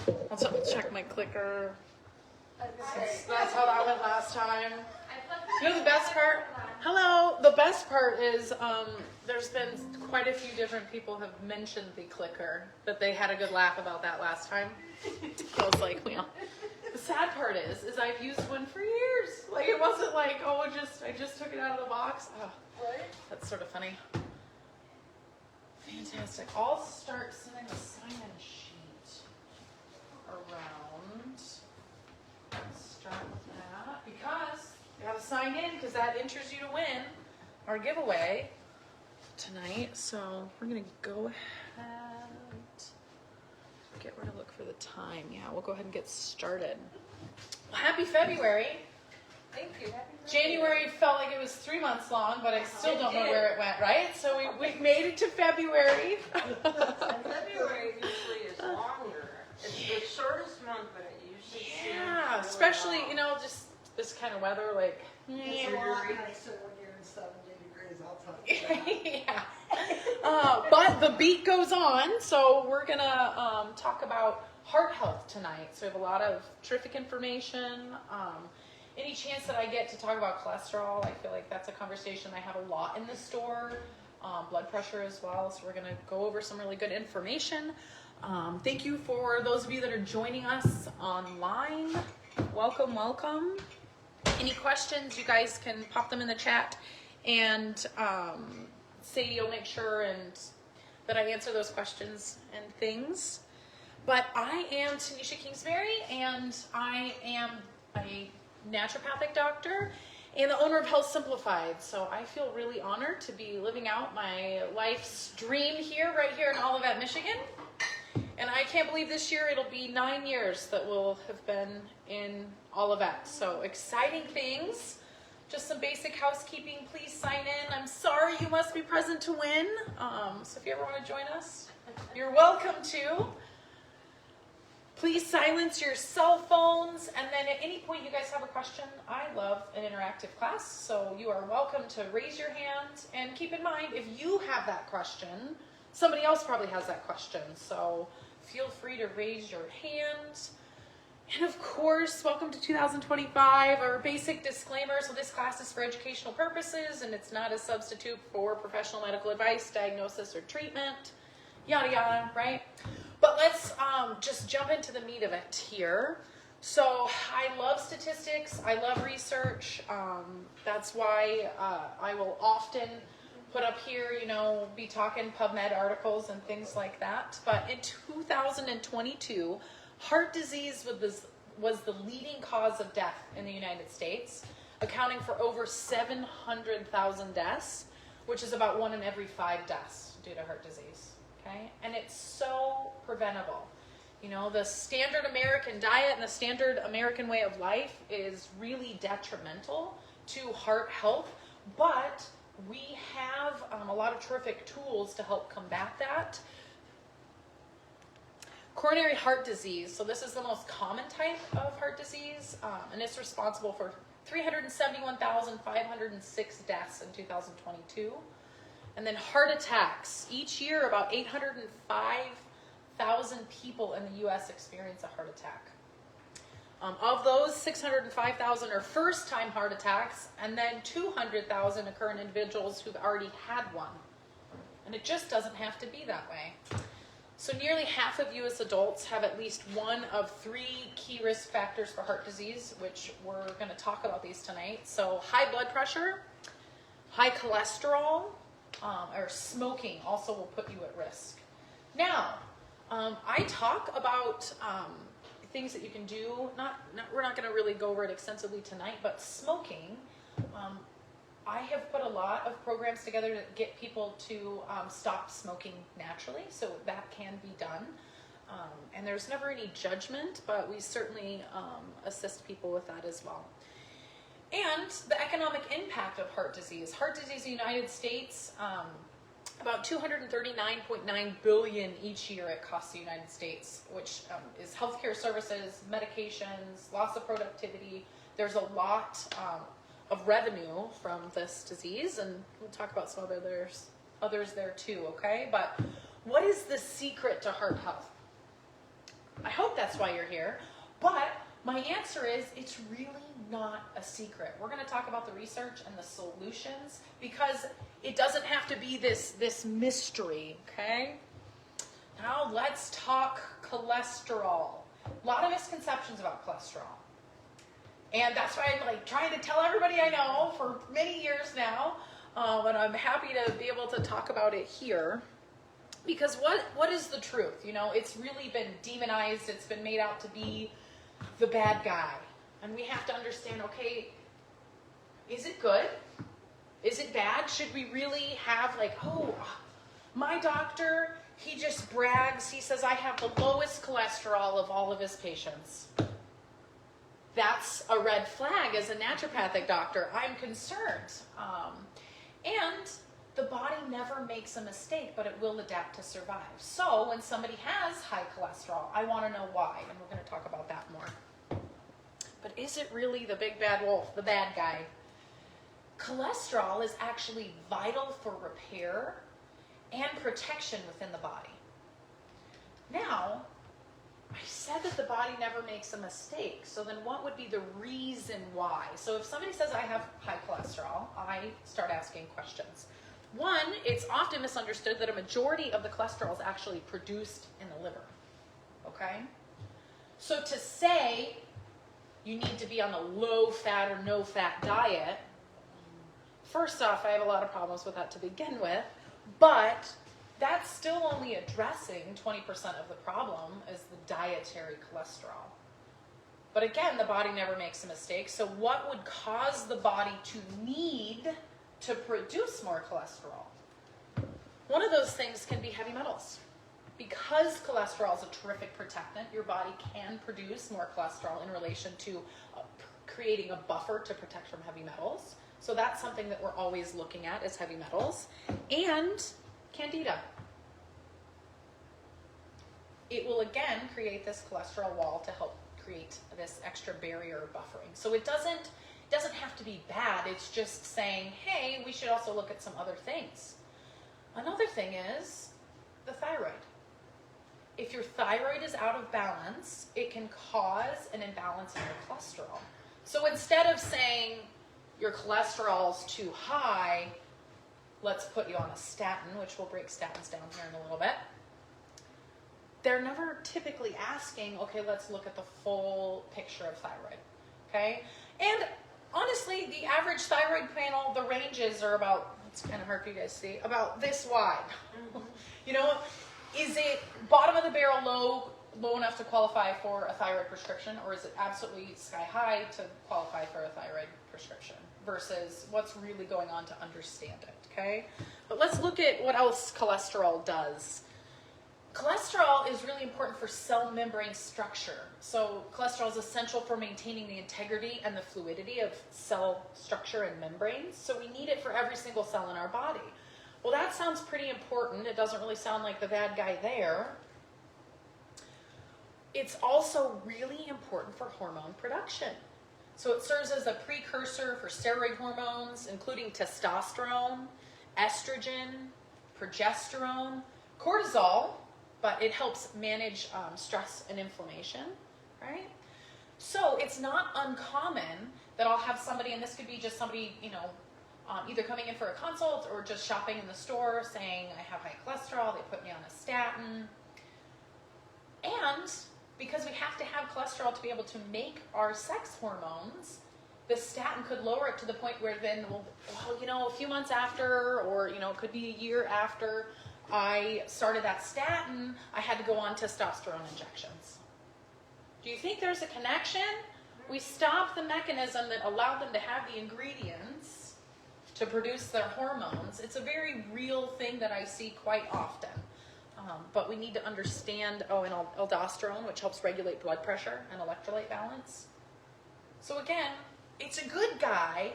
I'll check my clicker. That's how that went last time. You know the best part? Hello. The best part is there's been quite a few different people have mentioned the clicker, that they had a good laugh about that last time. So it's like, well, the sad part is I've used one for years. Like it wasn't like, oh, I just took it out of the box. Oh, that's sort of funny. Fantastic. I'll start sending a sign-in sheet around. Start with that because you have to sign in because that enters you to win our giveaway tonight. So we're gonna go ahead. Get rid of look for the time. Yeah, we'll go ahead and get started. Well, happy February. Thank you. Happy January felt like it was 3 months long, but I still don't know where it went, right? So we've made it to February. And February usually is longer. It's the shortest month, but it usually Yeah, really especially, long. you know, just this kind of weather, like, It's a lot nicer when you're in 70 degrees, I'll tell you that. yeah. But the beat goes on, so we're going to talk about heart health tonight. So we have a lot of terrific information. Any chance that I get to talk about cholesterol, I feel like that's a conversation I have a lot in the store. Blood pressure as well, so we're going to go over some really good information. Thank you for those of you that are joining us online. Welcome, welcome. Any questions, you guys can pop them in the chat, and Sadie will make sure that I answer those questions and things. But I am Tanisha Kingsbury, and I am a naturopathic doctor and the owner of Health Simplified. So I feel really honored to be living out my life's dream right here in Olivet, Michigan. And I can't believe this year it'll be 9 years that we'll have been in Olivet. So exciting things. Just some basic housekeeping. Please sign in. I'm sorry you must be present to win. So if you ever want to join us, you're welcome to. Please silence your cell phones, and then at any point you guys have a question, I love an interactive class, so you are welcome to raise your hand. And keep in mind, if you have that question, somebody else probably has that question, so feel free to raise your hand. And of course, welcome to 2025. Our basic disclaimer, so this class is for educational purposes, and it's not a substitute for professional medical advice, diagnosis, or treatment, yada yada, right? But let's just jump into the meat of it here. So I love statistics. I love research. That's why I will often put up here, you know, be talking PubMed articles and things like that. But in 2022, heart disease was the leading cause of death in the United States, accounting for over 700,000 deaths, which is about 1 in every 5 deaths due to heart disease. Okay, and it's so preventable. You know, the standard American diet and the standard American way of life is really detrimental to heart health, but we have a lot of terrific tools to help combat that. Coronary heart disease, so this is the most common type of heart disease, and it's responsible for 371,506 deaths in 2022. And then heart attacks. Each year, about 805,000 people in the U.S. experience a heart attack. Of those, 605,000 are first-time heart attacks, and then 200,000 occur in individuals who've already had one. And it just doesn't have to be that way. So nearly half of you as adults have at least one of 3 key risk factors for heart disease, which we're going to talk about these tonight. So high blood pressure, high cholesterol, or smoking also will put you at risk. Now, I talk about things that you can do. We're not going to really go over it extensively tonight, but smoking, I have put a lot of programs together to get people to stop smoking naturally, so that can be done. And there's never any judgment, but we certainly assist people with that as well. And the economic impact of heart disease. Heart disease in the United States, about $239.9 billion each year it costs the United States, which is healthcare services, medications, loss of productivity. There's a lot of revenue from this disease, and we'll talk about some others there too, okay? But what is the secret to heart health? I hope that's why you're here. But my answer is it's really not a secret. We're going to talk about the research and the solutions because it doesn't have to be this mystery, okay? Now let's talk cholesterol. A lot of misconceptions about cholesterol. And that's why I'm like trying to tell everybody I know for many years now. And I'm happy to be able to talk about it here. Because what is the truth? You know, it's really been demonized. It's been made out to be the bad guy. And we have to understand, okay, is it good? Is it bad? Should we really have like, oh, my doctor, he just brags. He says I have the lowest cholesterol of all of his patients. That's a red flag as a naturopathic doctor. I'm concerned. And the body never makes a mistake, but it will adapt to survive. So when somebody has high cholesterol, I want to know why, and we're going to talk about that more. But is it really the big bad wolf, the bad guy? Cholesterol is actually vital for repair and protection within the body. Now, I said that the body never makes a mistake, so then what would be the reason why? So if somebody says I have high cholesterol, I start asking questions. One, it's often misunderstood that a majority of the cholesterol is actually produced in the liver, okay? So to say you need to be on a low-fat or no-fat diet, first off, I have a lot of problems with that to begin with, but that's still only addressing 20% of the problem is the dietary cholesterol. But again, the body never makes a mistake, so what would cause the body to need to produce more cholesterol? One of those things can be heavy metals. Because cholesterol is a terrific protectant, your body can produce more cholesterol in relation to creating a buffer to protect from heavy metals. So that's something that we're always looking at is heavy metals. And candida. It will again create this cholesterol wall to help create this extra barrier buffering. So it doesn't have to be bad. It's just saying, hey, we should also look at some other things. Another thing is the thyroid. If your thyroid is out of balance, it can cause an imbalance in your cholesterol. So instead of saying your cholesterol's too high, let's put you on a statin, which we'll break statins down here in a little bit. They're never typically asking, okay, let's look at the full picture of thyroid, okay? And honestly, the average thyroid panel, the ranges are about, it's kind of hard for you guys to see, about this wide. You know, is it bottom of the barrel low enough to qualify for a thyroid prescription, or is it absolutely sky high to qualify for a thyroid prescription versus what's really going on to understand it, okay? But let's look at what else cholesterol does. Cholesterol is really important for cell membrane structure. So cholesterol is essential for maintaining the integrity and the fluidity of cell structure and membranes. So we need it for every single cell in our body. Well, that sounds pretty important. It doesn't really sound like the bad guy there. It's also really important for hormone production. So it serves as a precursor for steroid hormones, including testosterone, estrogen, progesterone, cortisol, but it helps manage stress and inflammation, right? So it's not uncommon that I'll have somebody, and this could be just somebody, you know, either coming in for a consult or just shopping in the store saying, I have high cholesterol, they put me on a statin. And because we have to have cholesterol to be able to make our sex hormones, the statin could lower it to the point where then, well, you know, a few months after, or, you know, it could be a year after I started that statin, I had to go on testosterone injections. Do you think there's a connection? We stopped the mechanism that allowed them to have the ingredients to produce their hormones. It's a very real thing that I see quite often. But we need to understand, and aldosterone, which helps regulate blood pressure and electrolyte balance. So again, it's a good guy.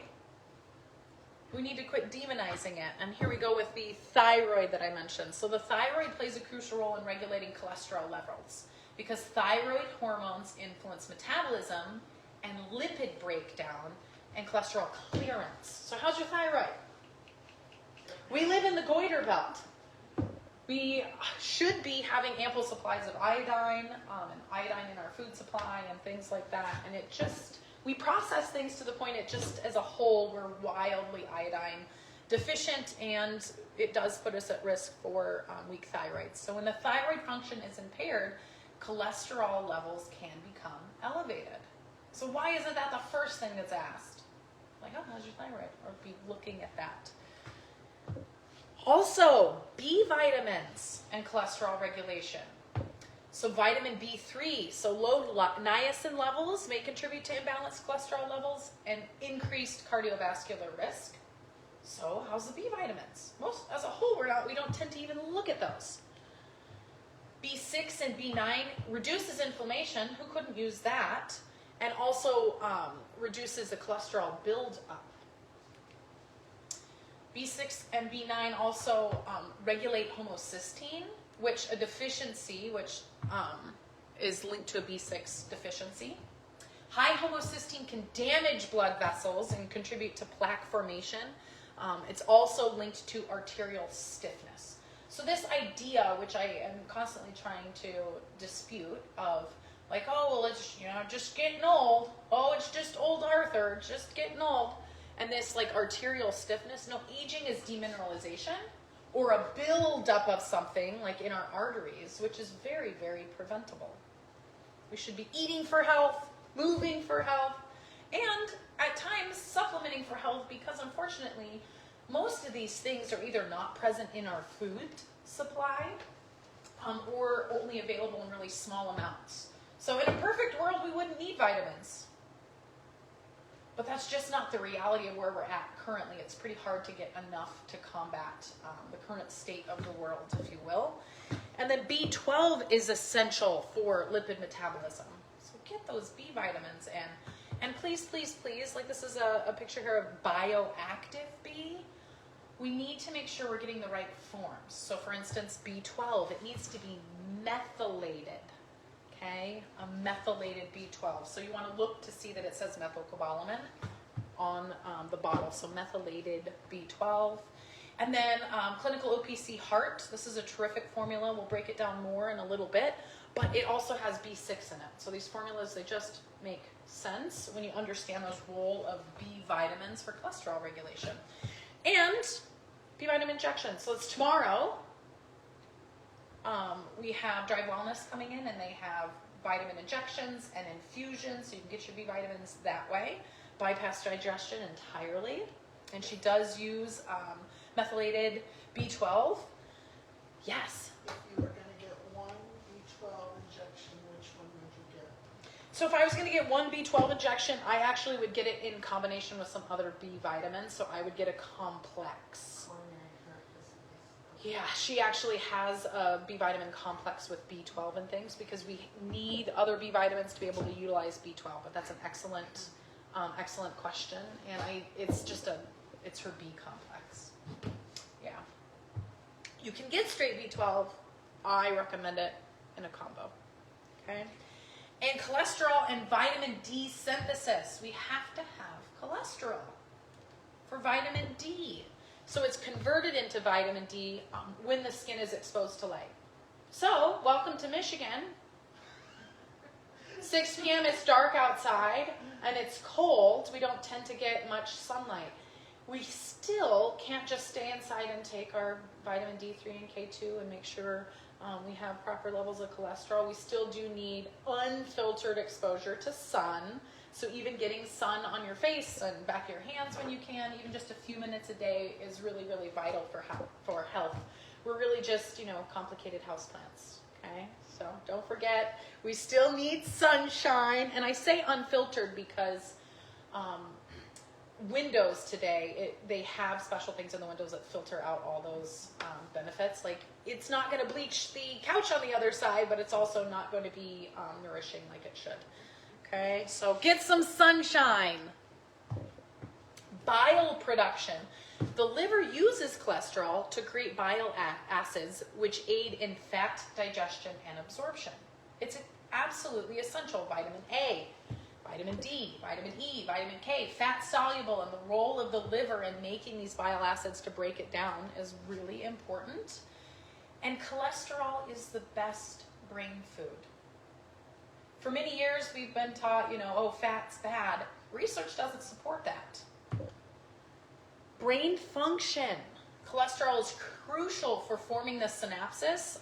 We need to quit demonizing it. And here we go with the thyroid that I mentioned. So the thyroid plays a crucial role in regulating cholesterol levels because thyroid hormones influence metabolism and lipid breakdown and cholesterol clearance. So how's your thyroid? We live in the goiter belt. We should be having ample supplies of iodine and iodine in our food supply and things like that. And it just, we process things to the point it just, as a whole, we're wildly iodine deficient, and it does put us at risk for weak thyroid. So when the thyroid function is impaired, cholesterol levels can become elevated. So why isn't that the first thing that's asked? Like, oh, how's your thyroid? Or be looking at that. Also, B vitamins and cholesterol regulation. So vitamin B3, so low niacin levels may contribute to imbalanced cholesterol levels and increased cardiovascular risk. So how's the B vitamins? Most, as a whole, we don't tend to even look at those. B6 and B9 reduces inflammation. Who couldn't use that? And also reduces the cholesterol buildup. B6 and B9 also regulate homocysteine, which a deficiency, which is linked to a B6 deficiency. High homocysteine can damage blood vessels and contribute to plaque formation. It's also linked to arterial stiffness. So this idea, which I am constantly trying to dispute, of like, oh, well, it's, just getting old. Oh, it's just old Arthur, just getting old. And this like arterial stiffness, no, aging is demineralization or a buildup of something like in our arteries, which is very, very preventable. We should be eating for health, moving for health, and at times supplementing for health, because unfortunately, most of these things are either not present in our food supply or only available in really small amounts. So in a perfect world, we wouldn't need vitamins. But that's just not the reality of where we're at currently. It's pretty hard to get enough to combat the current state of the world, if you will. And then B12 is essential for lipid metabolism. So get those B vitamins in. And please, please, please, like this is a picture here of bioactive B. We need to make sure we're getting the right forms. So for instance, B12, it needs to be methylated. Okay, a methylated B12. So you want to look to see that it says methylcobalamin on the bottle. So methylated B12. And then clinical OPC heart. This is a terrific formula. We'll break it down more in a little bit. But it also has B6 in it. So these formulas, they just make sense when you understand the role of B vitamins for cholesterol regulation. And B vitamin injections. So it's tomorrow. We have Drive Wellness coming in, and they have vitamin injections and infusions, so you can get your B vitamins that way. Bypass digestion entirely. And she does use methylated B12. Yes. If you were going to get one B12 injection, which one would you get? So if I was going to get one B12 injection, I actually would get it in combination with some other B vitamins, so I would get a complex. Yeah, she actually has a B vitamin complex with B12 and things, because we need other B vitamins to be able to utilize B12. But that's an excellent, excellent question, and it's her B complex. Yeah, you can get straight B12. I recommend it in a combo. Okay, and cholesterol and vitamin D synthesis. We have to have cholesterol for vitamin D. So it's converted into vitamin D when the skin is exposed to light. So, welcome to Michigan. 6 p.m. it's dark outside and it's cold. We don't tend to get much sunlight. We still can't just stay inside and take our vitamin D3 and K2 and make sure we have proper levels of cholesterol. We still do need unfiltered exposure to sun. So even getting sun on your face and back of your hands when you can, even just a few minutes a day, is really, really vital for health. We're really just, complicated houseplants, okay? So don't forget, we still need sunshine. And I say unfiltered because windows today, they have special things in the windows that filter out all those benefits. Like, it's not going to bleach the couch on the other side, but it's also not going to be nourishing like it should. Okay, so get some sunshine. Bile production. The liver uses cholesterol to create bile acids, which aid in fat digestion and absorption. It's absolutely essential. Vitamin A, vitamin D, vitamin E, vitamin K, fat soluble, and the role of the liver in making these bile acids to break it down is really important. And cholesterol is the best brain food. For many years, we've been taught, oh, fat's bad. Research doesn't support that. Brain function. Cholesterol is crucial for forming the synapses,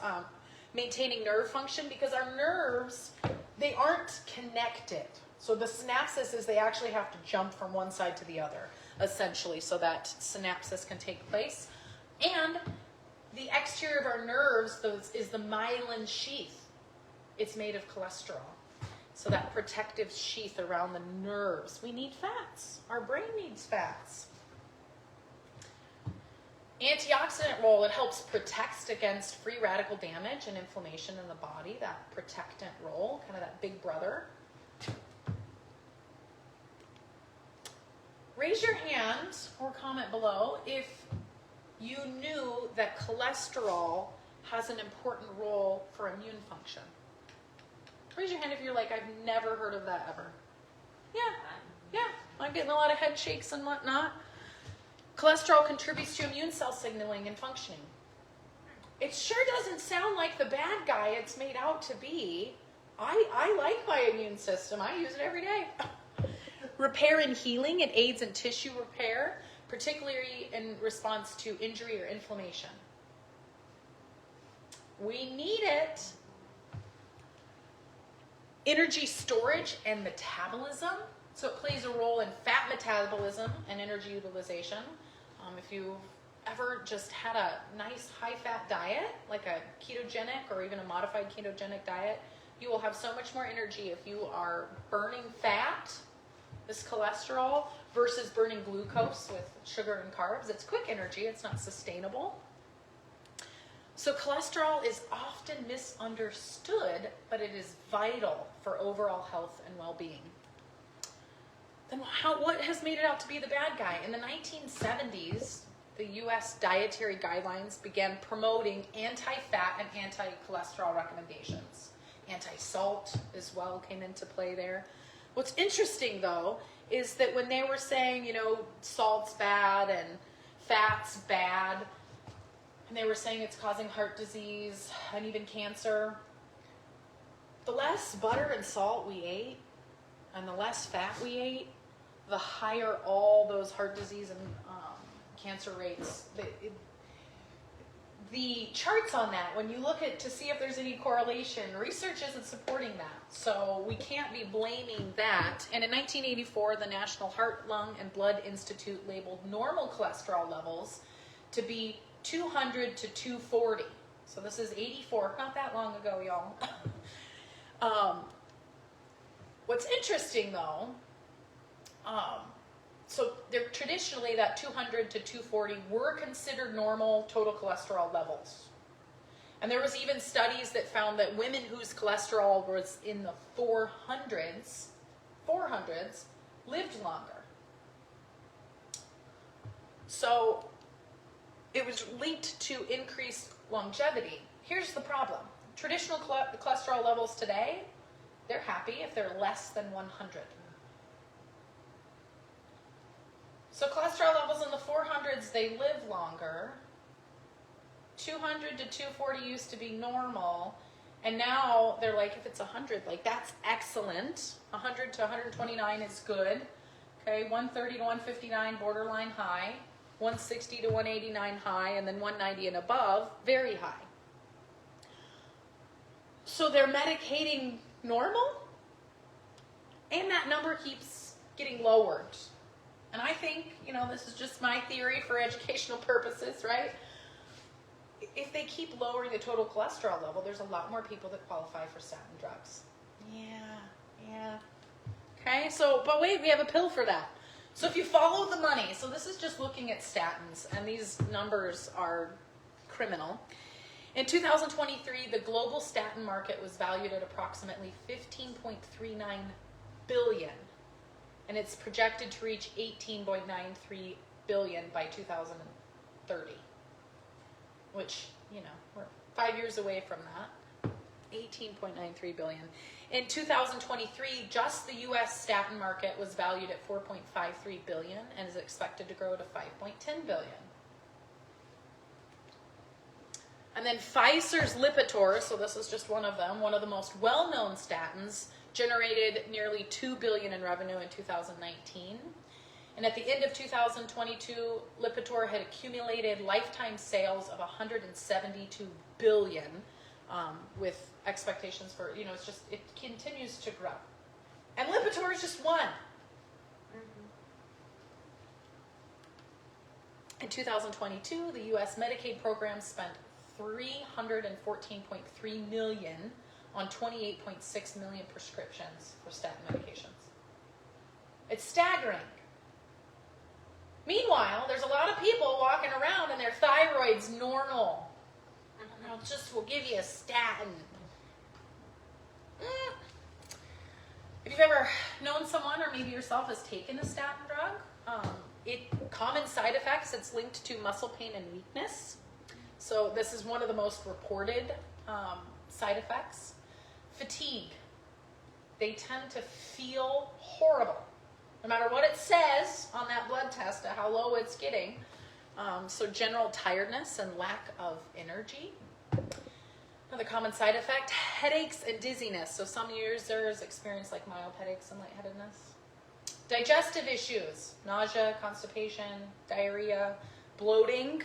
maintaining nerve function, because our nerves, they aren't connected. So the synapses is they actually have to jump from one side to the other, essentially, so that synapses can take place. And the exterior of our nerves is the myelin sheath. It's made of cholesterol. So that protective sheath around the nerves. We need fats. Our brain needs fats. Antioxidant role, it helps protect against free radical damage and inflammation in the body. That protectant role, kind of that big brother. Raise your hand or comment below if you knew that cholesterol has an important role for immune function. Raise your hand if you're like, I've never heard of that ever. Yeah, I'm getting a lot of head shakes and whatnot. Cholesterol contributes to immune cell signaling and functioning. It sure doesn't sound like the bad guy it's made out to be. I like my immune system. I use it every day. Repair and healing, it aids in tissue repair, particularly in response to injury or inflammation. We need it. Energy storage and metabolism. So it plays a role in fat metabolism and energy utilization. If you've ever just had a nice high-fat diet, like a ketogenic or even a modified ketogenic diet, you will have so much more energy if you are burning fat, this cholesterol, versus burning glucose with sugar and carbs. It's quick energy, it's not sustainable. So cholesterol is often misunderstood, but it is vital for overall health and well-being. Then what has made it out to be the bad guy? In the 1970s, the U.S. dietary guidelines began promoting anti-fat and anti-cholesterol recommendations. Anti-salt as well came into play there. What's interesting, though, is that when they were saying, salt's bad and fat's bad, and they were saying it's causing heart disease and even cancer, the less butter and salt we ate and the less fat we ate, the higher all those heart disease and cancer rates. The charts on that, when you look at to see if there's any correlation, research isn't supporting that. So we can't be blaming that. And in 1984, the National Heart, Lung, and Blood Institute labeled normal cholesterol levels to be 200 to 240. So this is 84, not that long ago, y'all. What's interesting, though, so they're traditionally that 200 to 240 were considered normal total cholesterol levels. And there was even studies that found that women whose cholesterol was in the 400s lived longer. So it was linked to increased longevity. Here's the problem. Traditional cholesterol levels today, they're happy if they're less than 100. So cholesterol levels in the 400s, they live longer. 200 to 240 used to be normal. And now they're like, if it's 100, like that's excellent. 100 to 129 is good. Okay, 130 to 159, borderline high. 160 to 189 high, and then 190 and above, very high. So they're medicating normal, and that number keeps getting lowered. And I think, this is just my theory for educational purposes, right? If they keep lowering the total cholesterol level, there's a lot more people that qualify for statin drugs. Yeah. Okay, but wait, we have a pill for that. So if you follow the money, so this is just looking at statins, and these numbers are criminal. In 2023, the global statin market was valued at approximately $15.39 billion, and it's projected to reach $18.93 billion by 2030, which, we're 5 years away from that. 18.93 billion. In 2023, just the U.S. statin market was valued at 4.53 billion and is expected to grow to 5.10 billion. And then Pfizer's Lipitor, so this is just one of them, one of the most well-known statins, generated nearly $2 billion in revenue in 2019. And at the end of 2022, Lipitor had accumulated lifetime sales of $172 billion, with expectations for, it continues to grow. And Lipitor is just one. In 2022, the U.S. Medicaid program spent $314.3 million on 28.6 million prescriptions for statin medications. It's staggering. Meanwhile, there's a lot of people walking around and their thyroid's normal. We'll give you a statin. If you've ever known someone or maybe yourself has taken a statin drug, common side effects, it's linked to muscle pain and weakness. So this is one of the most reported side effects. Fatigue. They tend to feel horrible, no matter what it says on that blood test of how low it's getting. So general tiredness and lack of energy. Another common side effect, headaches and dizziness. So some users experience like mild headaches and lightheadedness. Digestive issues, nausea, constipation, diarrhea, bloating.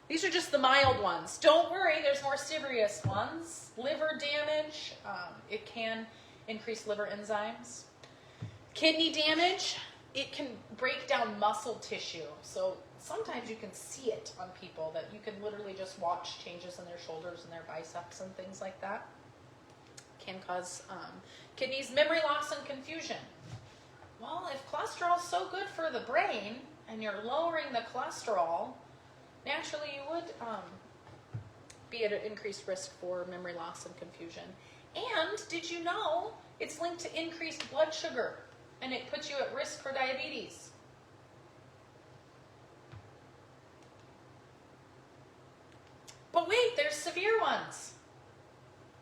These are just the mild ones. Don't worry, there's more serious ones. Liver damage, it can increase liver enzymes. Kidney damage, it can break down muscle tissue. So sometimes you can see it on people that you can literally just watch changes in their shoulders and their biceps and things like that. Can cause kidneys, memory loss, and confusion. Well, if cholesterol is so good for the brain and you're lowering the cholesterol, naturally you would be at an increased risk for memory loss and confusion. And did you know it's linked to increased blood sugar and it puts you at risk for diabetes? But wait, there's severe ones.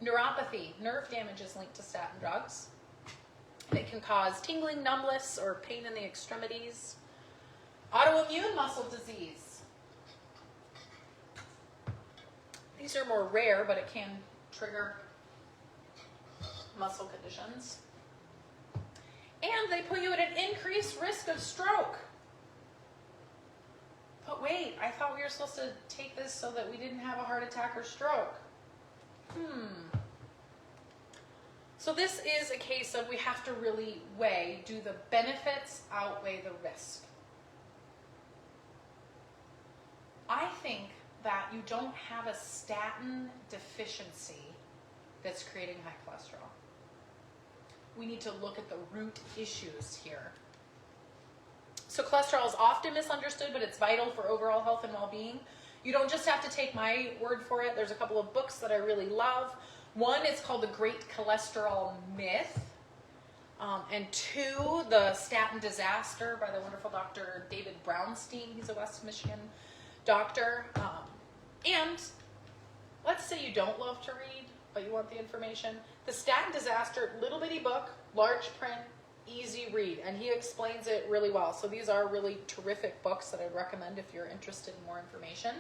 Neuropathy, nerve damage is linked to statin drugs. It can cause tingling, numbness, or pain in the extremities. Autoimmune muscle disease. These are more rare, but it can trigger muscle conditions. And they put you at an increased risk of stroke. But wait, I thought we were supposed to take this so that we didn't have a heart attack or stroke. So this is a case of we have to really weigh, do the benefits outweigh the risk? I think that you don't have a statin deficiency that's creating high cholesterol. We need to look at the root issues here. So cholesterol is often misunderstood, but it's vital for overall health and well-being. You don't just have to take my word for it. There's a couple of books that I really love. One is called The Great Cholesterol Myth. And two, The Statin Disaster by the wonderful Dr. David Brownstein. He's a West Michigan doctor. And let's say you don't love to read, but you want the information. The Statin Disaster, little bitty book, large print, easy read. And he explains it really well. So these are really terrific books that I'd recommend if you're interested in more information.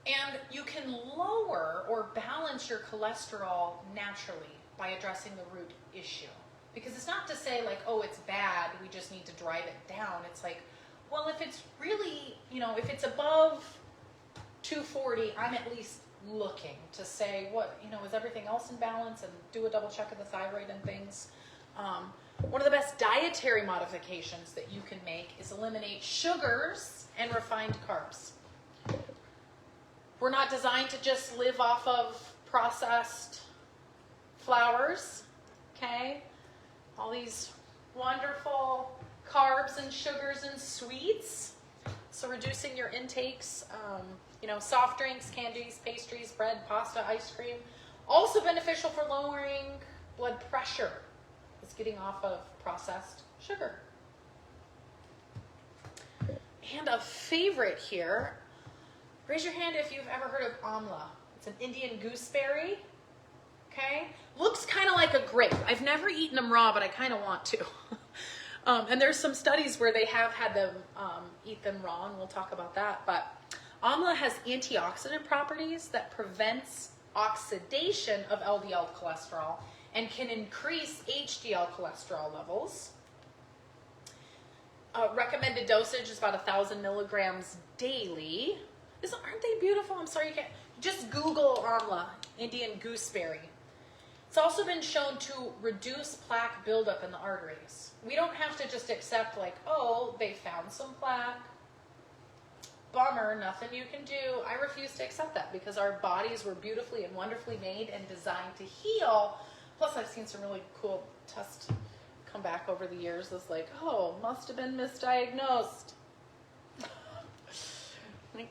And you can lower or balance your cholesterol naturally by addressing the root issue. Because it's not to say like, oh, it's bad, we just need to drive it down. It's like, well, if it's really, if it's above 240, I'm at least looking to say, what, is everything else in balance, and do a double check of the thyroid and things. One of the best dietary modifications that you can make is eliminate sugars and refined carbs. We're not designed to just live off of processed flours, okay? All these wonderful carbs and sugars and sweets. So reducing your intakes, soft drinks, candies, pastries, bread, pasta, ice cream. Also beneficial for lowering blood pressure. It's getting off of processed sugar. And a favorite here, raise your hand if you've ever heard of Amla. It's an Indian gooseberry, okay? Looks kind of like a grape. I've never eaten them raw, but I kind of want to. And there's some studies where they have had them eat them raw, and we'll talk about that. But Amla has antioxidant properties that prevents oxidation of LDL cholesterol and can increase HDL cholesterol levels. Recommended dosage is about 1,000 milligrams daily. Aren't they beautiful? I'm sorry you can't. Just Google Amla, Indian gooseberry. It's also been shown to reduce plaque buildup in the arteries. We don't have to just accept like, oh, they found some plaque. Bummer, nothing you can do. I refuse to accept that because our bodies were beautifully and wonderfully made and designed to heal. Plus, I've seen some really cool tests come back over the years. It's like, oh, must have been misdiagnosed.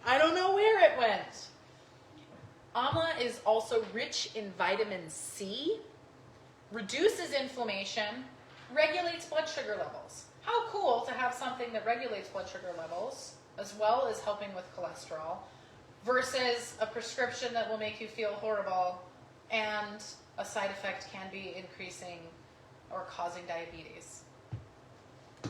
I don't know where it went. Amla is also rich in vitamin C, reduces inflammation, regulates blood sugar levels. How cool to have something that regulates blood sugar levels as well as helping with cholesterol versus a prescription that will make you feel horrible and a side effect can be increasing or causing diabetes.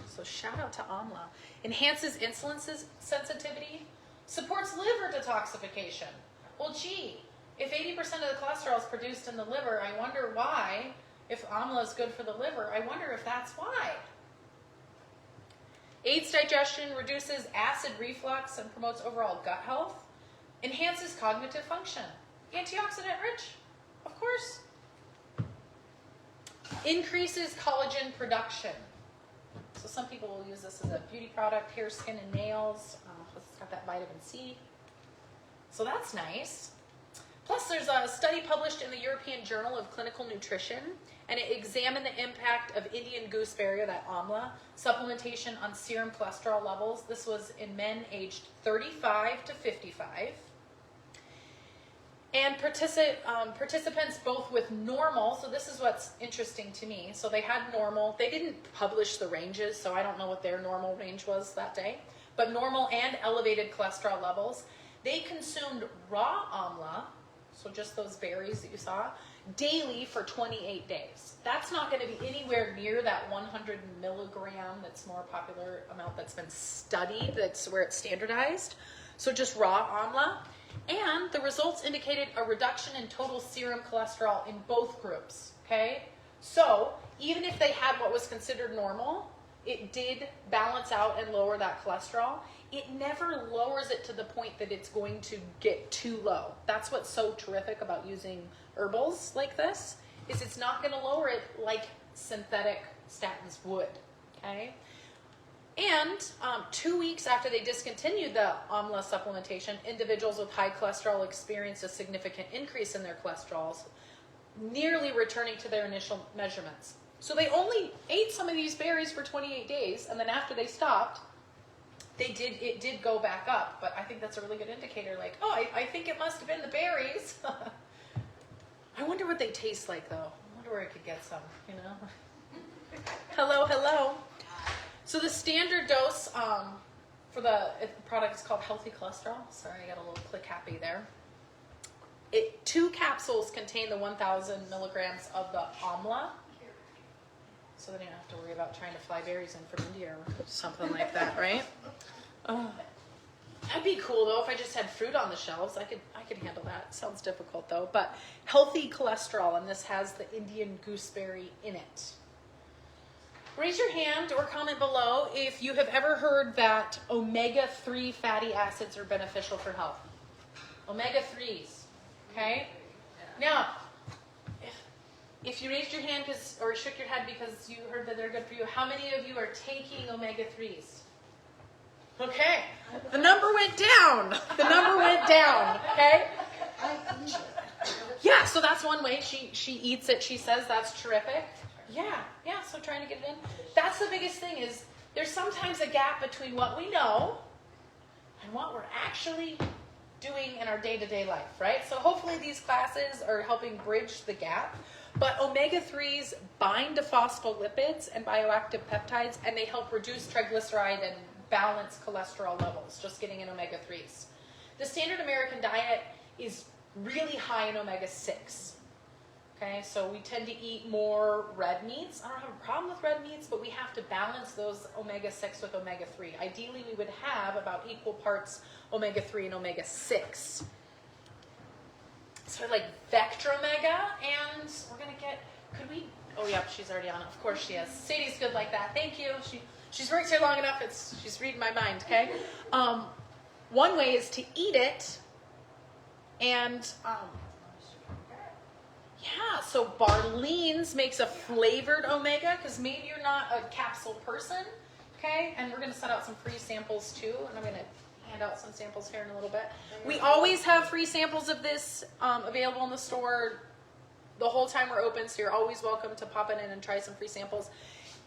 So shout out to Amla. Enhances insulin sensitivity, supports liver detoxification. Well, gee, if 80% of the cholesterol is produced in the liver, I wonder why, if Amla is good for the liver, I wonder if that's why. Aids digestion, reduces acid reflux, and promotes overall gut health. Enhances cognitive function. Antioxidant rich, of course. Increases collagen production. So some people will use this as a beauty product, hair, skin, and nails. It's got that vitamin C. So that's nice. Plus, there's a study published in the European Journal of Clinical Nutrition, and it examined the impact of Indian gooseberry, or that Amla, supplementation on serum cholesterol levels. This was in men aged 35 to 55. And participants both with normal, so this is what's interesting to me. So they had normal, they didn't publish the ranges, so I don't know what their normal range was that day, but normal and elevated cholesterol levels. They consumed raw Amla, so just those berries that you saw, daily for 28 days. That's not going to be anywhere near that 100 milligram, that's more popular amount that's been studied, that's where it's standardized. So just raw Amla. And the results indicated a reduction in total serum cholesterol in both groups, okay? So even if they had what was considered normal, it did balance out and lower that cholesterol. It never lowers it to the point that it's going to get too low. That's what's so terrific about using herbals like this, is it's not going to lower it like synthetic statins would, okay? And 2 weeks after they discontinued the Amla supplementation, individuals with high cholesterol experienced a significant increase in their cholesterols, nearly returning to their initial measurements. So they only ate some of these berries for 28 days, and then after they stopped, it did go back up. But I think that's a really good indicator, like, oh, I think it must have been the berries. I wonder what they taste like, though. I wonder where I could get some, you know? Hello, hello. So the standard dose for the product is called Healthy Cholesterol. Sorry, I got a little click happy there. 2 capsules contain the 1,000 milligrams of the Amla. So then you don't have to worry about trying to fly berries in from India or something like that, right? That'd be cool though if I just had fruit on the shelves. I could handle that. Sounds difficult though. But Healthy Cholesterol, and this has the Indian gooseberry in it. Raise your hand or comment below if you have ever heard that omega-3 fatty acids are beneficial for health. Omega-3s, okay? Now, if you raised your hand or shook your head because you heard that they're good for you, how many of you are taking omega-3s? Okay, the number went down. The number went down, okay? Yeah, so that's one way. She eats it. She says that's terrific. Yeah, so trying to get it in. That's the biggest thing, is there's sometimes a gap between what we know and what we're actually doing in our day-to-day life, right? So hopefully these classes are helping bridge the gap. But omega-3s bind to phospholipids and bioactive peptides, and they help reduce triglyceride and balance cholesterol levels, just getting in omega-3s. The standard American diet is really high in omega-6. Okay, so we tend to eat more red meats. I don't have a problem with red meats, but we have to balance those omega-6 with omega-3. Ideally, we would have about equal parts omega-3 and omega-6. So I like Vectra Omega, and we're gonna get, oh yeah, she's already on it. Of course she is. Sadie's good like that. Thank you. She's worked here long enough, she's reading my mind, okay? One way is to eat it, and yeah, so Barlean's makes a flavored omega, because maybe you're not a capsule person, okay? And we're gonna set out some free samples too, and I'm gonna hand out some samples here in a little bit. We always have free samples of this available in the store the whole time we're open, so you're always welcome to pop in and try some free samples.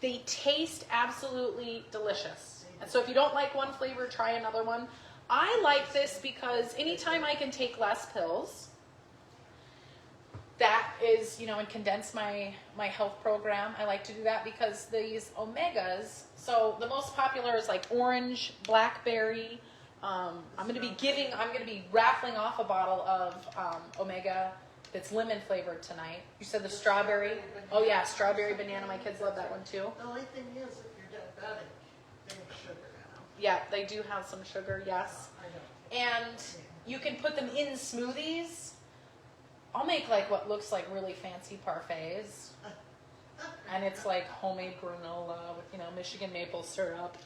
They taste absolutely delicious. And so if you don't like one flavor, try another one. I like this because anytime I can take less pills, that is, and condense my health program. I like to do that because these omegas, so the most popular is like orange, blackberry. I'm going to be raffling off a bottle of omega that's lemon flavored tonight. You said the strawberry. Oh yeah, strawberry banana. My kids love that one too. The only thing is, if you're diabetic, they have sugar in them. Yeah, they do have some sugar, yes. I know. And you can put them in smoothies. I'll make like what looks like really fancy parfaits. And it's like homemade granola with, Michigan maple syrup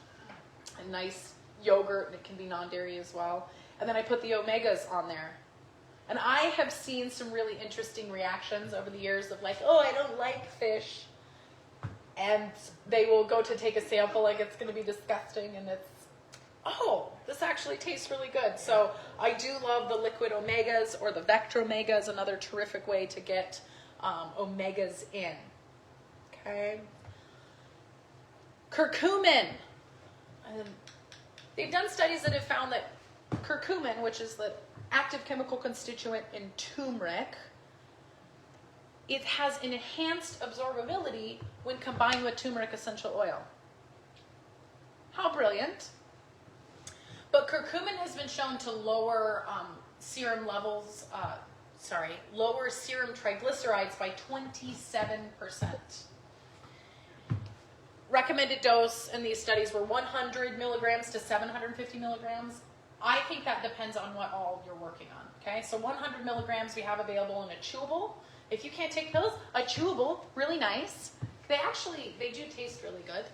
and nice yogurt, and it can be non-dairy as well. And then I put the omegas on there. And I have seen some really interesting reactions over the years of like, oh, I don't like fish. And they will go to take a sample like it's going to be disgusting, and it's, oh, this actually tastes really good. So I do love the liquid omegas, or the Vectra Omega is another terrific way to get omegas in. Okay. Curcumin. They've done studies that have found that curcumin, which is the active chemical constituent in turmeric, it has enhanced absorbability when combined with turmeric essential oil. How brilliant. But curcumin has been shown to lower serum levels, lower serum triglycerides by 27%. Recommended dose in these studies were 100 milligrams to 750 milligrams. I think that depends on what all you're working on, okay? So 100 milligrams we have available in a chewable. If you can't take pills, a chewable, really nice. They do taste really good,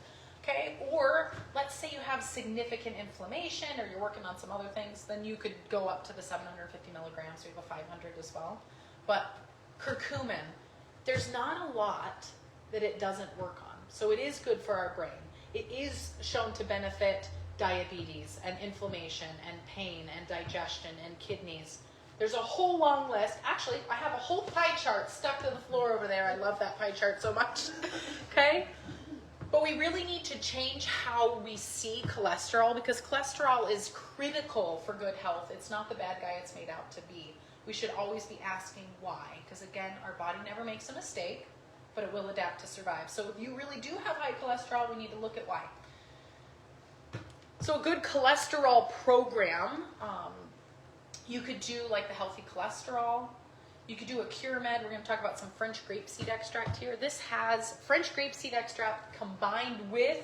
okay? Or let's say you have significant inflammation, or you're working on some other things, then you could go up to the 750 milligrams. We have a 500 as well. But curcumin, there's not a lot that it doesn't work on. So it is good for our brain. It is shown to benefit diabetes and inflammation and pain and digestion and kidneys. There's a whole long list. Actually, I have a whole pie chart stuck to the floor over there. I love that pie chart so much. Okay? But we really need to change how we see cholesterol, because cholesterol is critical for good health. It's not the bad guy it's made out to be. We should always be asking why, because again, our body never makes a mistake, but it will adapt to survive. So if you really do have high cholesterol, we need to look at why. So a good cholesterol program, you could do like the healthy cholesterol. You could do a Cure Med. We're going to talk about some French grape seed extract here. This has French grape seed extract combined with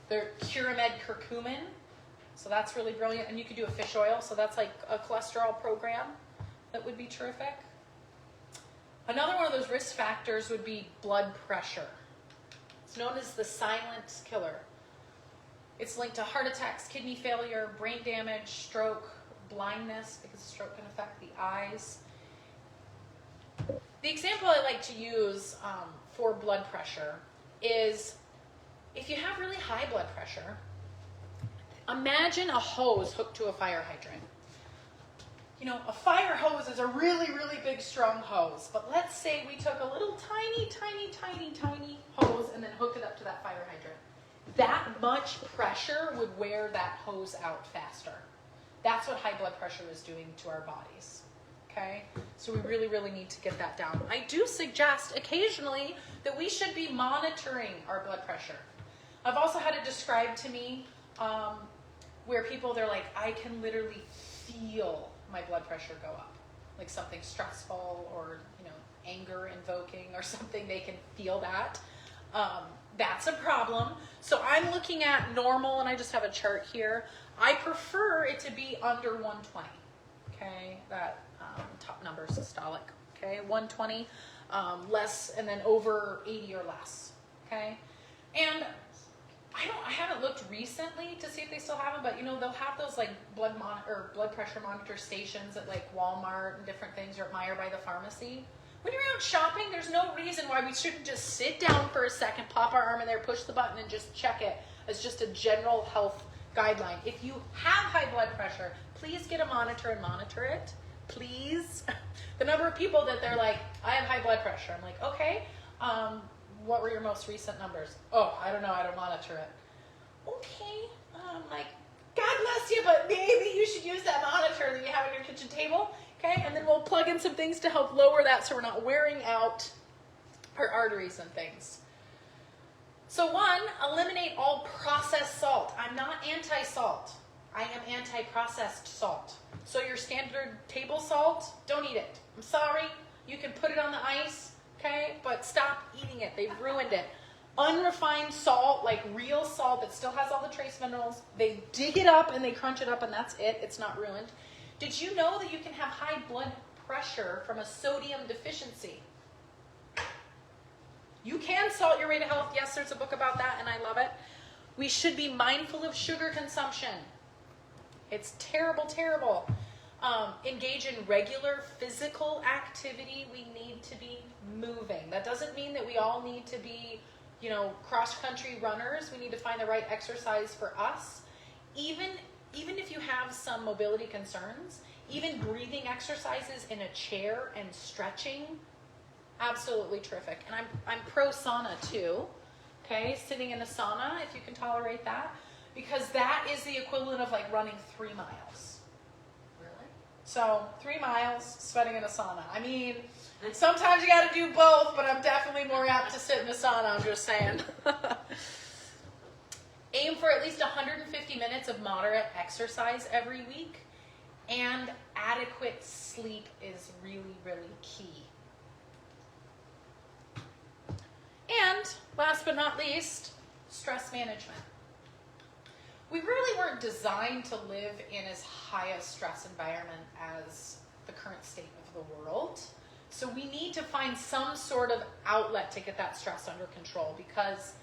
the Cure Med curcumin. So that's really brilliant. And you could do a fish oil. So that's like a cholesterol program that would be terrific. Another one of those risk factors would be blood pressure. It's known as the silent killer. It's linked to heart attacks, kidney failure, brain damage, stroke, blindness, because the stroke can affect the eyes. The example I like to use for blood pressure is if you have really high blood pressure, imagine a hose hooked to a fire hydrant. A fire hose is a really, really big, strong hose. But let's say we took a little tiny, tiny, tiny, tiny hose and then hooked it up to that fire hydrant. That much pressure would wear that hose out faster. That's what high blood pressure is doing to our bodies. Okay? So we really, really need to get that down. I do suggest occasionally that we should be monitoring our blood pressure. I've also had it described to me where people, they're like, I can literally feel my blood pressure go up. Like something stressful or, anger invoking. or something, they can feel that. That's a problem. So I'm looking at normal, and I just have a chart here. I prefer it to be under 120. Okay, that top number systolic. Okay, 120, less, and then over 80 or less. Okay, and I haven't looked recently to see if they still have them, but you know, they'll have those like blood pressure monitor stations at like Walmart and different things, or at Meijer by the pharmacy. When you're out shopping, there's no reason why we shouldn't just sit down for a second, pop our arm in there, push the button, and just check it as just a general health guideline. If you have high blood pressure, please get a monitor and monitor it. Please. The number of people that they're like, I have high blood pressure. I'm like, okay, what were your most recent numbers? Oh, I don't know, I don't monitor it. Okay, like, God bless you, but maybe you should use that monitor that you have on your kitchen table. Okay, and then we'll plug in some things to help lower that so we're not wearing out our arteries and things. So one, eliminate all processed salt. I'm not anti-salt. I am anti-processed salt. So your standard table salt, don't eat it. I'm sorry. You can put it on the ice, okay? But stop eating it. They've ruined it. Unrefined salt, like real salt that still has all the trace minerals, they dig it up and they crunch it up and that's it. It's not ruined. Did you know that you can have high blood pressure from a sodium deficiency? You can salt your way to health. Yes, there's a book about that and I love it. We should be mindful of sugar consumption. It's terrible, terrible. Engage in regular physical activity. We need to be moving. That doesn't mean that we all need to be, you know, cross-country runners. We need to find the right exercise for us. Even if you have some mobility concerns, even breathing exercises in a chair and stretching, absolutely terrific. And I'm pro sauna too. Okay, sitting in a sauna if you can tolerate that, because that is the equivalent of like running 3 miles. Really? So 3 miles sweating in a sauna. I mean, sometimes you got to do both, but I'm definitely more apt to sit in a sauna. I'm just saying. Aim for at least 150 minutes of moderate exercise every week, and adequate sleep is really, really key. And last but not least, stress management. We really weren't designed to live in as high a stress environment as the current state of the world. So we need to find some sort of outlet to get that stress under control, because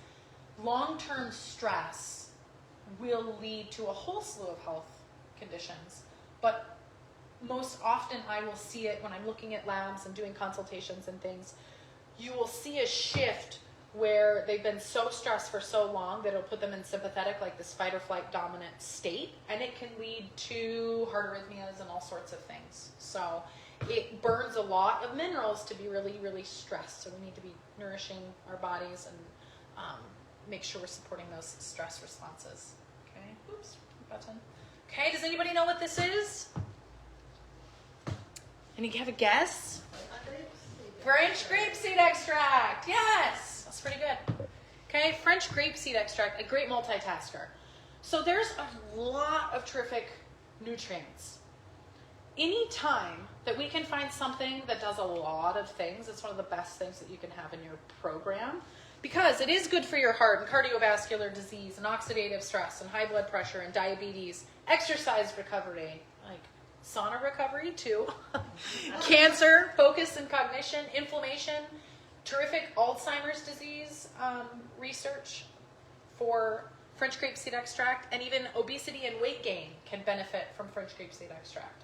long-term stress will lead to a whole slew of health conditions. But most often I will see it when I'm looking at labs and doing consultations and things. You will see a shift where they've been so stressed for so long that it'll put them in sympathetic, like this fight or flight dominant state, and it can lead to heart arrhythmias and all sorts of things. So it burns a lot of minerals to be really, really stressed. So we need to be nourishing our bodies and make sure we're supporting those stress responses. Okay, oops, button. Okay, does anybody know what this is? Any have a guess? French grape seed extract. Yes, that's pretty good. Okay, French grape seed extract, a great multitasker. So there's a lot of terrific nutrients. Any time that we can find something that does a lot of things, it's one of the best things that you can have in your program, because it is good for your heart and cardiovascular disease and oxidative stress and high blood pressure and diabetes, exercise recovery, like sauna recovery too, cancer, focus and cognition, inflammation, terrific Alzheimer's disease research for French grape seed extract, and even obesity and weight gain can benefit from French grape seed extract.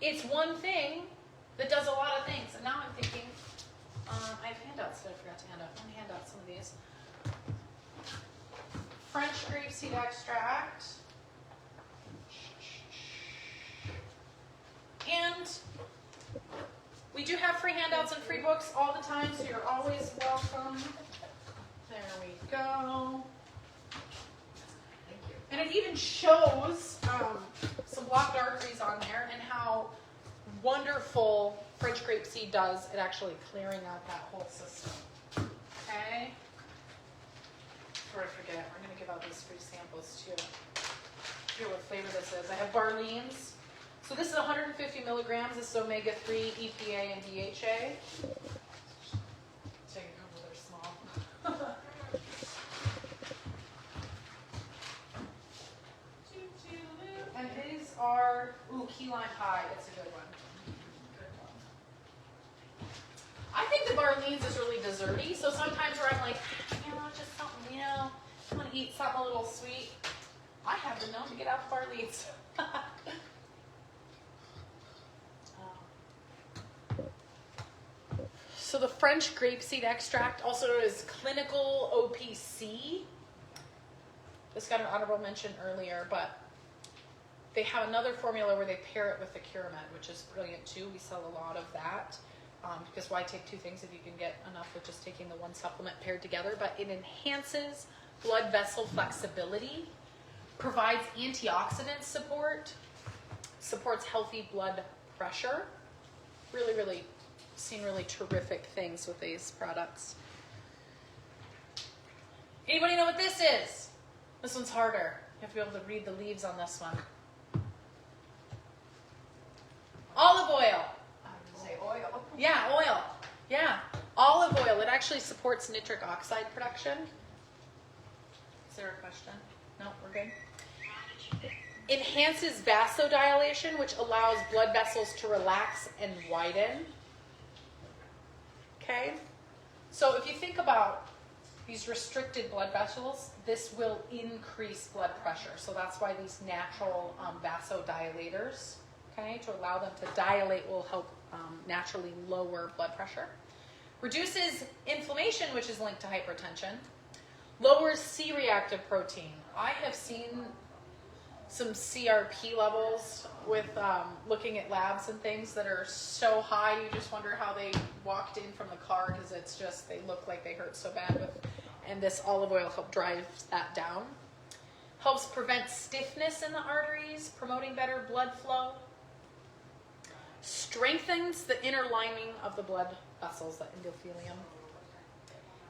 It's one thing that does a lot of things. And now I'm thinking, I have handouts that I forgot to hand out. Let me hand out some of these. French grape seed extract. And we do have free handouts and free books all the time, so you're always welcome. There we go. And it even shows some blocked arteries on there and how wonderful French grape seed does at actually clearing out that whole system. Okay? Before I forget, we're going to give out these free samples too. Here, what flavor this is. I have Barleans. So this is 150 milligrams. This is omega-3, EPA, and DHA. Barleans is really desserty, so sometimes where I'm like, just something, I want to eat something a little sweet, I have been known to get out the Barleans. So the French grape seed extract, also known as clinical OPC, this got an honorable mention earlier, but they have another formula where they pair it with the Curamed, which is brilliant too. We sell a lot of that because why take two things if you can get enough with just taking the one supplement paired together? But it enhances blood vessel flexibility, provides antioxidant support, supports healthy blood pressure. Really, really seen really terrific things with these products. Anybody know what this is? This one's harder. You have to be able to read the leaves on this one. Olive oil. I would say oil. Yeah, oil. Yeah, olive oil. It actually supports nitric oxide production. Is there a question? No, we're good. Enhances vasodilation, which allows blood vessels to relax and widen. Okay? So if you think about these restricted blood vessels, this will increase blood pressure. So that's why these natural vasodilators, okay, to allow them to dilate will help naturally lower blood pressure. Reduces inflammation, which is linked to hypertension. Lowers C-reactive protein. I have seen some CRP levels with looking at labs and things that are so high you just wonder how they walked in from the car because it's just they look like they hurt so bad and this olive oil helps drive that down. Helps prevent stiffness in the arteries, promoting better blood flow. Strengthens the inner lining of the blood vessels, the endothelium.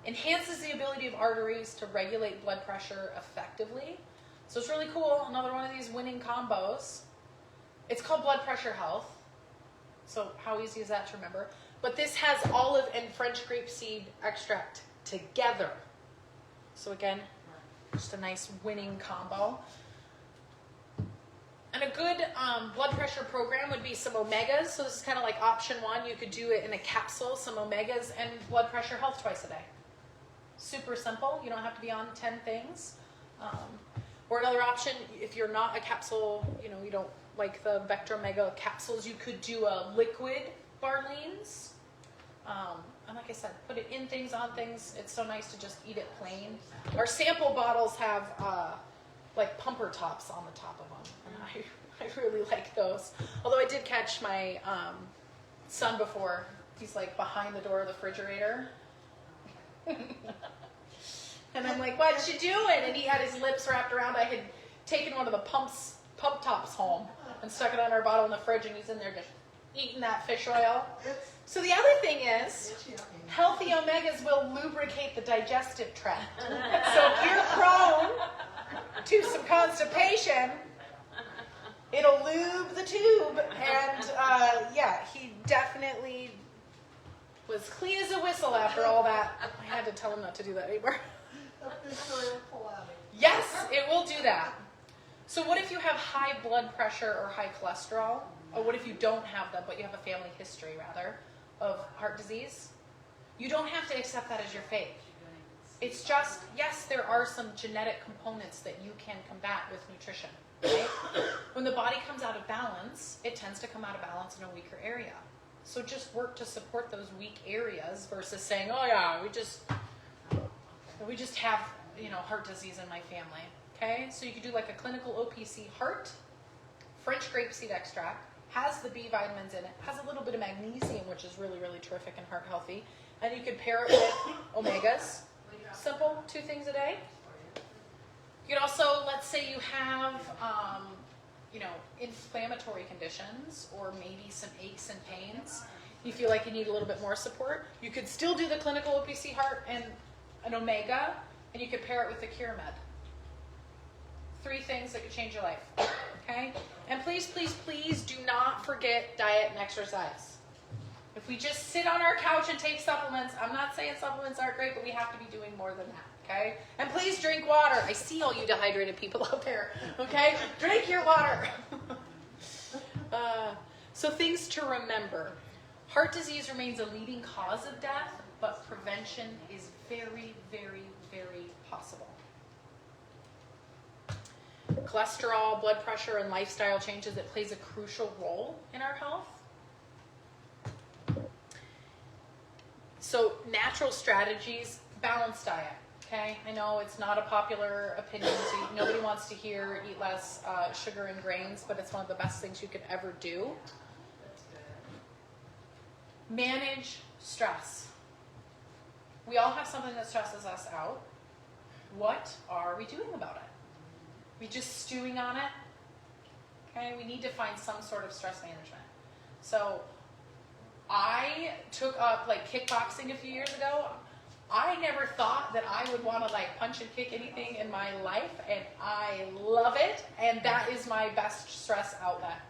Enhances the ability of arteries to regulate blood pressure effectively. So it's really cool. Another one of these winning combos. It's called blood pressure health. So how easy is that to remember? But this has olive and French grape seed extract together. So again, just a nice winning combo. And a good blood pressure program would be some omegas. So this is kind of like option one. You could do it in a capsule, some omegas and blood pressure health twice a day. Super simple. You don't have to be on 10 things. Or another option, if you're not a capsule, you don't like the Vectra Mega capsules, you could do a liquid Barleans. And like I said, put it in things, on things. It's so nice to just eat it plain. Our sample bottles have like pumper tops on the top of them. And I really like those. Although I did catch my son before. He's like behind the door of the refrigerator. And I'm like, what you doing? And he had his lips wrapped around. I had taken one of the pump tops home and stuck it on our bottle in the fridge, and he's in there just eating that fish oil. So the other thing is, healthy omegas will lubricate the digestive tract. So if you're prone to some constipation, it'll lube the tube. And yeah, he definitely was clean as a whistle after all that. I had to tell him not to do that anymore. Yes, it will do that. So what if you have high blood pressure or high cholesterol? Or what if you don't have them, but you have a family history, rather, of heart disease? You don't have to accept that as your fate. It's just, yes, there are some genetic components that you can combat with nutrition. Right? When the body comes out of balance, it tends to come out of balance in a weaker area. So just work to support those weak areas versus saying, oh yeah, we just have, heart disease in my family. Okay, so you could do like a clinical OPC heart, French grape seed extract, has the B vitamins in it, has a little bit of magnesium, which is really, really terrific and heart healthy. And you could pair it with omegas. Simple, 2 things a day. You could also, let's say you have, inflammatory conditions or maybe some aches and pains. You feel like you need a little bit more support. You could still do the clinical OPC heart and an omega, and you could pair it with the Curamed. 3 things that could change your life, okay? And please, please, please do not forget diet and exercise. If we just sit on our couch and take supplements, I'm not saying supplements aren't great, but we have to be doing more than that, okay? And please drink water. I see all you dehydrated people out there, okay? Drink your water. So things to remember. Heart disease remains a leading cause of death, but prevention is very, very, very possible. Cholesterol, blood pressure, and lifestyle changes, it plays a crucial role in our health. So natural strategies, balanced diet, okay? I know it's not a popular opinion, so nobody wants to hear eat less sugar and grains, but it's one of the best things you could ever do. Manage stress. We all have something that stresses us out. What are we doing about it? We just stewing on it? Okay, we need to find some sort of stress management. So I took up like kickboxing a few years ago. I never thought that I would want to like punch and kick anything in my life, and I love it, and that is my best stress outlet.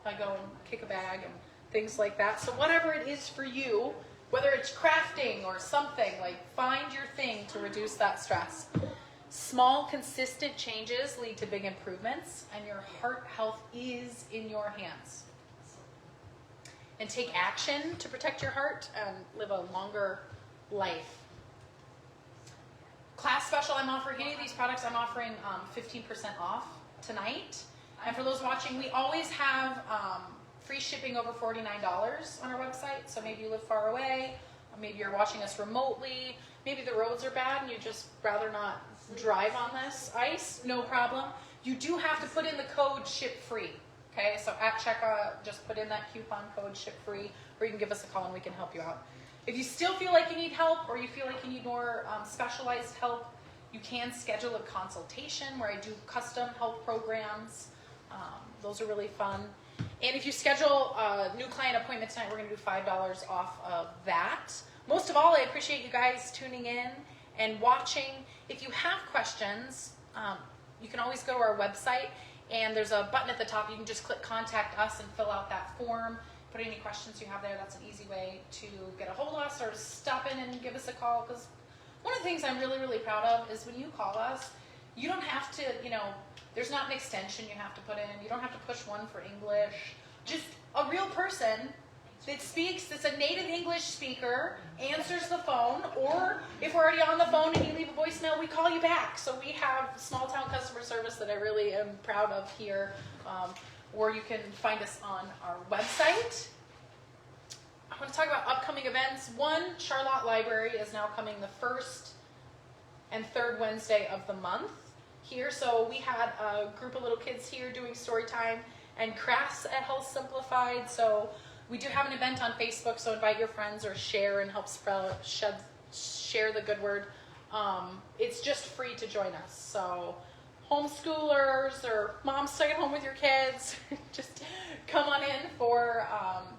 I go and kick a bag and things like that. So whatever it is for you, whether it's crafting or something, like find your thing to reduce that stress. Small, consistent changes lead to big improvements, and your heart health is in your hands. And take action to protect your heart and live a longer life. Class special, I'm offering any of these products, I'm offering 15% off tonight. And for those watching, we always have free shipping over $49 on our website. So maybe you live far away, or maybe you're watching us remotely, maybe the roads are bad and you just rather not drive on this ice, no problem. You do have to put in the code ship free. Okay, so at checkout, just put in that coupon code ship free, or you can give us a call and we can help you out. If you still feel like you need help, or you feel like you need more specialized help, you can schedule a consultation where I do custom health programs. Those are really fun. And if you schedule a new client appointment tonight, we're going to do $5 off of that. Most of all, I appreciate you guys tuning in and watching. If you have questions, you can always go to our website, and there's a button at the top. You can just click contact us and fill out that form. Put any questions you have there. That's an easy way to get a hold of us or stop in and give us a call. Because one of the things I'm really, really proud of is when you call us, you don't have to, there's not an extension you have to put in. You don't have to push one for English. Just a real person that speaks, that's a native English speaker, answers the phone, or if we're already on the phone and you leave a voicemail, we call you back. So we have small town customer service that I really am proud of here, or you can find us on our website. I want to talk about upcoming events. One, Charlotte Library is now coming the first and third Wednesday of the month here. So we had a group of little kids here doing story time and crafts at Health Simplified. So we do have an event on Facebook, so invite your friends or share and help share the good word. It's just free to join us. So homeschoolers or moms stuck at home with your kids, just come on in for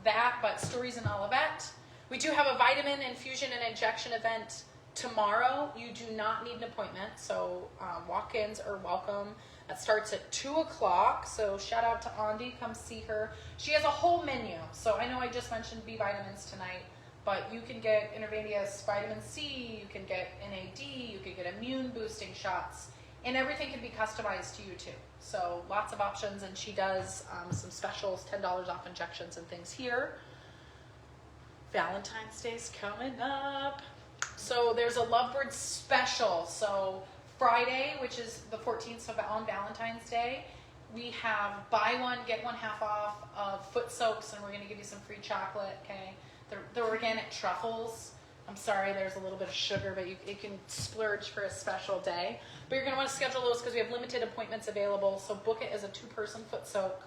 that. But Stories in Olivet. We do have a vitamin infusion and injection event tomorrow. You do not need an appointment, so walk-ins are welcome. That starts at 2 o'clock, so shout out to Andi, come see her. She has a whole menu, so I know I just mentioned B vitamins tonight, but you can get intravenous vitamin C, you can get NAD, you can get immune boosting shots, and everything can be customized to you too. So lots of options, and she does some specials, $10 off injections and things here. Valentine's Day's coming up. So there's a Lovebird special, so Friday, which is the 14th, so on Valentine's Day, we have buy one, get one half off of foot soaks, and we're going to give you some free chocolate, okay? They're organic truffles. I'm sorry, there's a little bit of sugar, but you can splurge for a special day. But you're going to want to schedule those because we have limited appointments available, so book it as a 2-person foot soak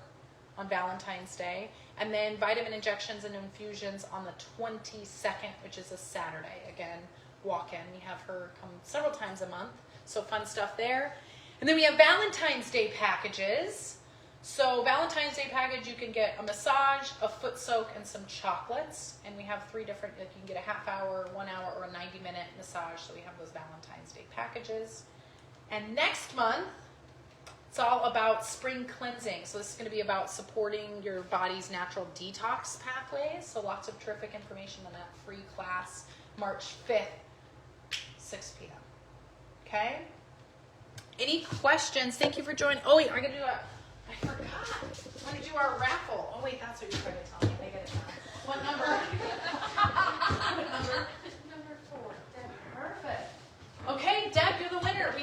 on Valentine's Day. And then vitamin injections and infusions on the 22nd, which is a Saturday. Again, walk in. We have her come several times a month. So fun stuff there. And then we have Valentine's Day packages. So Valentine's Day package, you can get a massage, a foot soak, and some chocolates. And we have 3 different, like you can get a half hour, 1 hour, or a 90-minute massage. So we have those Valentine's Day packages. And next month, it's all about spring cleansing. So this is going to be about supporting your body's natural detox pathways. So lots of terrific information on that free class, March 5th, 6 p.m. Okay? Any questions? Thank you for joining. Oh, wait, I'm going to do I forgot. I'm going to do our raffle. Oh, wait, that's what you're trying to tell me. I get it now. What number? What number? Number 4. Perfect. Okay, Deb, you're the winner.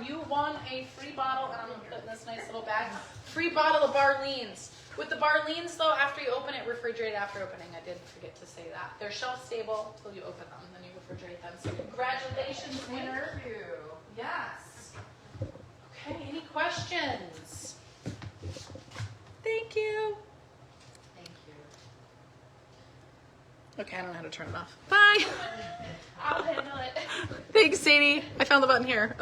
You won a free bottle, and I'm gonna put it in this nice little bag. Free bottle of Barleans. With the Barleans, though, after you open it, refrigerate after opening. I did forget to say that. They're shelf stable until you open them, then you refrigerate them. So congratulations, winner. Thank you. Yes. Okay, any questions? Thank you. Thank you. Okay, I don't know how to turn it off. Bye. I'll handle it. Thanks, Sadie. I found the button here.